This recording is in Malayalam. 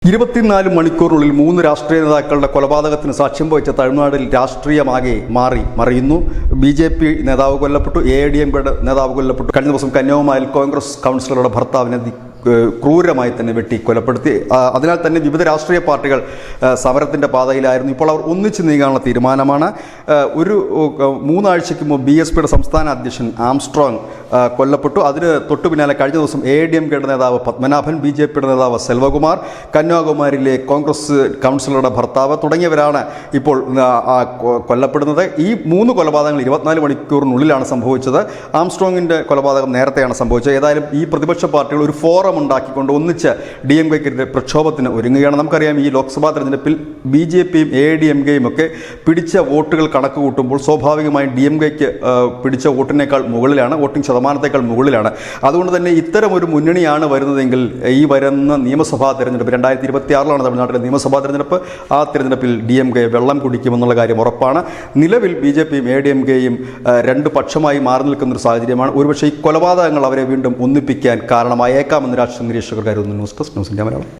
24 മണിക്കൂറിനുള്ളിൽ 3 രാഷ്ട്രീയ നേതാക്കളുടെ കൊലപാതകത്തിന് സാക്ഷ്യം വഹിച്ച തമിഴ്നാട്ടിൽ രാഷ്ട്രീയമാകെ മറിയുന്നു. BJP നേതാവ് കൊല്ലപ്പെട്ടു, AIADMK നേതാവ് കൊല്ലപ്പെട്ടു. കഴിഞ്ഞ ദിവസം കന്യാകുമാരിയിൽ കോൺഗ്രസ് കൗൺസിലറുടെ ഭർത്താവിനെ ക്രൂരമായി തന്നെ വെട്ടി കൊലപ്പെടുത്തി. അതിനാൽ തന്നെ വിവിധ രാഷ്ട്രീയ പാർട്ടികൾ സമരത്തിൻ്റെ പാതയിലായിരുന്നു. ഇപ്പോൾ അവർ ഒന്നിച്ചു നീങ്ങാനുള്ള തീരുമാനമാണ്. ഒരു 3 ആഴ്ചയ്ക്ക് മുമ്പ് BSPയുടെ സംസ്ഥാന അധ്യക്ഷൻ ആംസ്ട്രോങ് കൊല്ലപ്പെട്ടു. അതിന് തൊട്ടു പിന്നാലെ കഴിഞ്ഞ ദിവസം AIADMKയുടെ നേതാവ് പത്മനാഭൻ, BJPയുടെ നേതാവ് സെൽവകുമാർ, കന്യാകുമാരിയിലെ കോൺഗ്രസ് കൗൺസിലറുടെ ഭർത്താവ് തുടങ്ങിയവരാണ് ഇപ്പോൾ കൊല്ലപ്പെടുന്നത്. ഈ 3 കൊലപാതകങ്ങൾ 24 മണിക്കൂറിനുള്ളിലാണ് സംഭവിച്ചത്. ആംസ്ട്രോങ്ങിൻ്റെ കൊലപാതകം നേരത്തെയാണ് സംഭവിച്ചത്. ഏതായാലും ഈ പ്രതിപക്ഷ പാർട്ടികൾ ഒരു ഫോറം ഉണ്ടാക്കിക്കൊണ്ട് ഒന്നിച്ച് DMKക്കെതിരെ പ്രക്ഷോഭത്തിന് ഒരുങ്ങുകയാണ്. നമുക്കറിയാം, ഈ ലോക്സഭാ തെരഞ്ഞെടുപ്പിൽ BJPയും AIADMKയും ഒക്കെ പിടിച്ച വോട്ടുകൾ കണക്ക് കൂട്ടുമ്പോൾ സ്വാഭാവികമായും DMKയ്ക്ക് പിടിച്ച വോട്ടിനേക്കാൾ മുകളിലാണ്, വോട്ടിംഗ് ശതമാനത്തേക്കാൾ മുകളിലാണ്. അതുകൊണ്ട് തന്നെ ഇത്തരം ഒരു മുന്നണിയാണ് വരുന്നതെങ്കിൽ ഈ വരുന്ന നിയമസഭാ തെരഞ്ഞെടുപ്പ് 2026 തമിഴ്നാട്ടിലെ നിയമസഭാ തെരഞ്ഞെടുപ്പ്. ആ തെരഞ്ഞെടുപ്പിൽ DMK വെള്ളം കുടിക്കുമെന്നുള്ള കാര്യം ഉറപ്പാണ്. നിലവിൽ BJPയും AIADMKയും രണ്ട് പക്ഷമായി മാറി നിൽക്കുന്നൊരു സാഹചര്യമാണ്. ഒരുപക്ഷെ ഈ കൊലപാതകങ്ങൾ അവരെ വീണ്ടും ഒന്നിപ്പിക്കാൻ കാരണമായേക്കാമെന്ന് രാഷ്ട്രീയ നിരീക്ഷകർ കരുതുന്നു. News desk news India Malayalam.